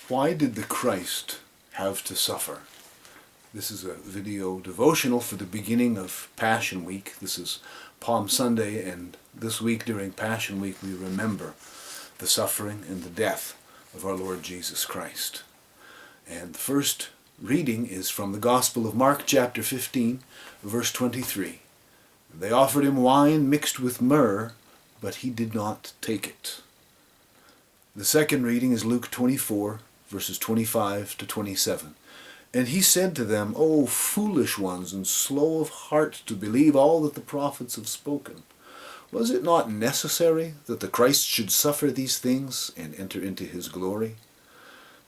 Why did the Christ have to suffer? This is a video devotional for the beginning of Passion Week. This is Palm Sunday, and this week during Passion Week we remember the suffering and the death of our Lord Jesus Christ. And the first reading is from the Gospel of Mark chapter 15, verse 23. They offered him wine mixed with myrrh, but he did not take it. The second reading is Luke 24, verses 25 to 27. And he said to them, O foolish ones, and slow of heart to believe all that the prophets have spoken. Was it not necessary that the Christ should suffer these things and enter into his glory?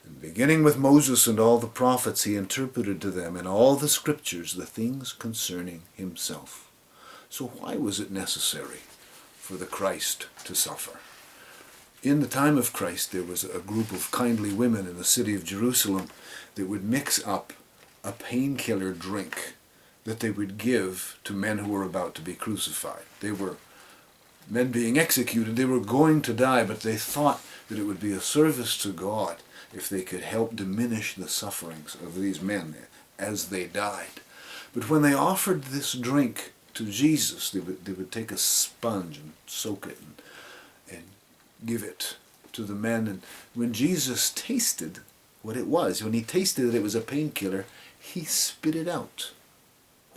And beginning with Moses and all the prophets, he interpreted to them in all the scriptures the things concerning himself. So why was it necessary for the Christ to suffer? In the time of Christ, there was a group of kindly women in the city of Jerusalem that would mix up a painkiller drink that they would give to men who were about to be crucified. They were men being executed. They were going to die, but they thought that it would be a service to God if they could help diminish the sufferings of these men as they died. But when they offered this drink to Jesus, they would take a sponge and soak it and give it to the men. And when Jesus tasted what it was, when he tasted that it was a painkiller, he spit it out.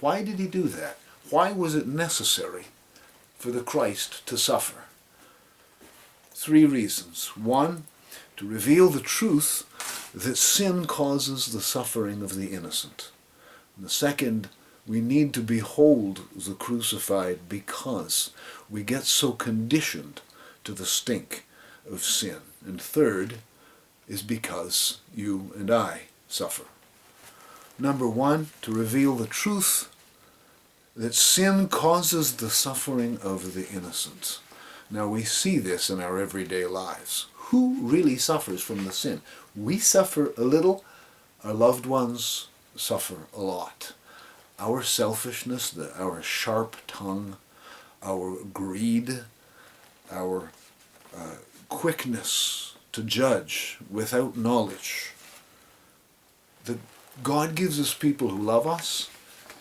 Why did he do that? Why was it necessary for the Christ to suffer? 3 reasons. 1, to reveal the truth that sin causes the suffering of the innocent. And the second, we need to behold the crucified because we get so conditioned to the stink of sin. And third is because you and I suffer. Number 1, to reveal the truth that sin causes the suffering of the innocent. Now we see this in our everyday lives. Who really suffers from the sin? We suffer a little, our loved ones suffer a lot. Our selfishness, our sharp tongue, our greed, our quickness to judge without knowledge. That God gives us people who love us,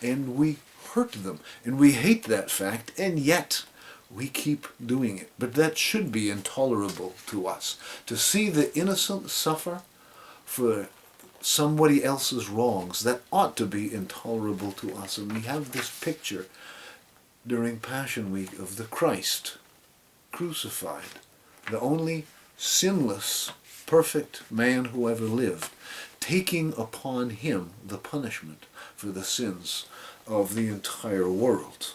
and we hurt them, and we hate that fact, and yet we keep doing it. But that should be intolerable to us. To see the innocent suffer for somebody else's wrongs, that ought to be intolerable to us. And we have this picture during Passion Week of the Christ crucified, the only sinless, perfect man who ever lived, taking upon him the punishment for the sins of the entire world.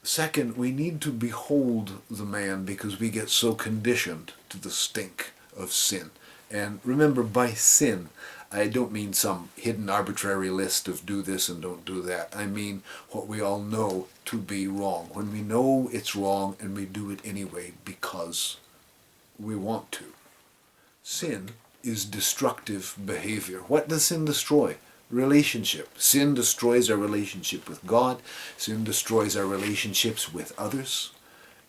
Second, we need to behold the man because we get so conditioned to the stink of sin. And remember, by sin, I don't mean some hidden arbitrary list of do this and don't do that. I mean what we all know to be wrong. When we know it's wrong and we do it anyway because we want to. Sin is destructive behavior. What does sin destroy? Relationship. Sin destroys our relationship with God. Sin destroys our relationships with others.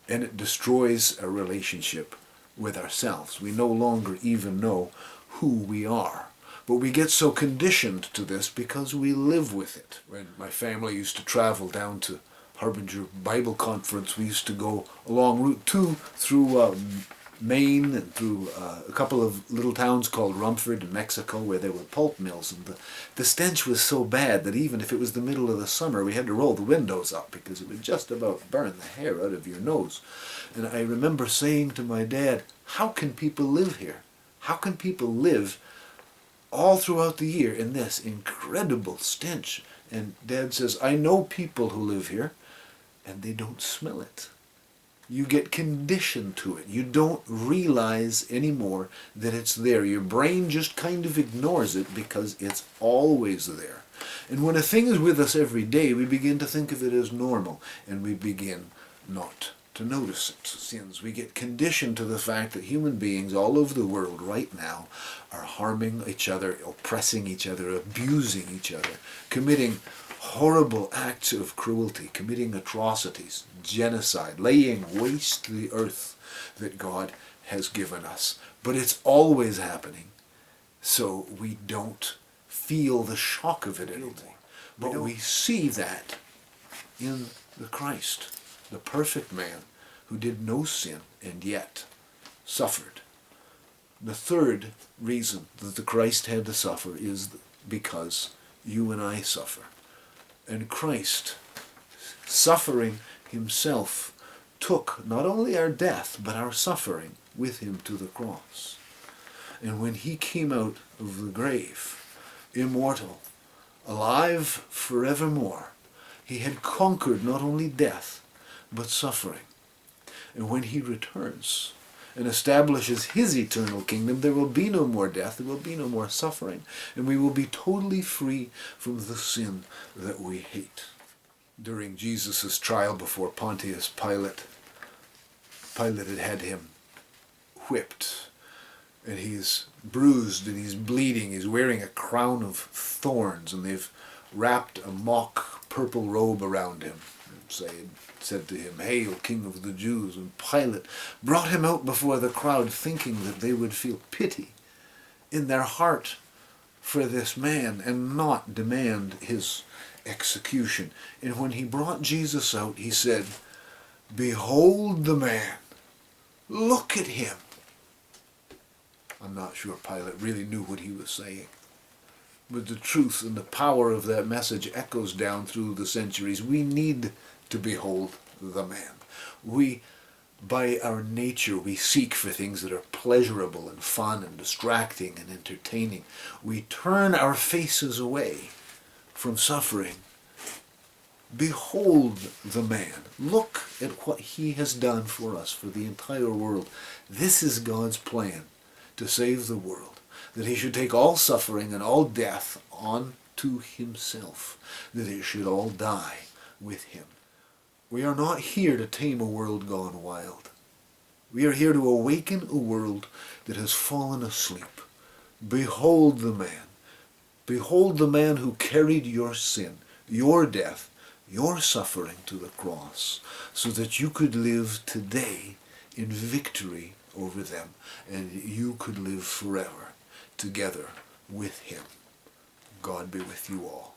And it destroys our relationship with ourselves. We no longer even know who we are. But we get so conditioned to this because we live with it. When my family used to travel down to Harbinger Bible Conference, we used to go along Route 2 through Maine and through a couple of little towns called Rumford in Mexico where there were pulp mills. And the stench was so bad that even if it was the middle of the summer, we had to roll the windows up because it would just about burn the hair out of your nose. And I remember saying to my dad, how can people live here? How can people live all throughout the year in this incredible stench? And Dad says, I know people who live here and they don't smell it. You get conditioned to it. You don't realize anymore that it's there. Your brain just kind of ignores it because it's always there. And when a thing is with us every day, we begin to think of it as normal, and we begin not to notice it. Sins. We get conditioned to the fact that human beings all over the world right now are harming each other, oppressing each other, abusing each other, committing horrible acts of cruelty, committing atrocities, genocide, laying waste the earth that God has given us. But it's always happening, so we don't feel the shock of it anymore. But we see that in the Christ, the perfect man who did no sin and yet suffered. The third reason that the Christ had to suffer is because you and I suffer. And Christ, suffering himself, took not only our death, but our suffering with him to the cross. And when he came out of the grave, immortal, alive forevermore, he had conquered not only death, but suffering. And when he returns and establishes his eternal kingdom, there will be no more death, there will be no more suffering, and we will be totally free from the sin that we hate. During Jesus' trial before Pontius Pilate, Pilate had him whipped, and he's bruised and he's bleeding. He's wearing a crown of thorns, and they've wrapped a mock purple robe around him and said to him, "Hail, King of the Jews." And Pilate brought him out before the crowd, thinking that they would feel pity in their heart for this man and not demand his execution. And when he brought Jesus out, he said, "Behold the man. Look at him." I'm not sure Pilate really knew what he was saying. But the truth and the power of that message echoes down through the centuries. We need to behold the man. We, by our nature, we seek for things that are pleasurable and fun and distracting and entertaining. We turn our faces away from suffering. Behold the man. Look at what he has done for us, for the entire world. This is God's plan to save the world, that he should take all suffering and all death onto himself, that it should all die with him. We are not here to tame a world gone wild. We are here to awaken a world that has fallen asleep. Behold the man. Behold the man who carried your sin, your death, your suffering to the cross, so that you could live today in victory over them, and you could live forever together with him. God be with you all.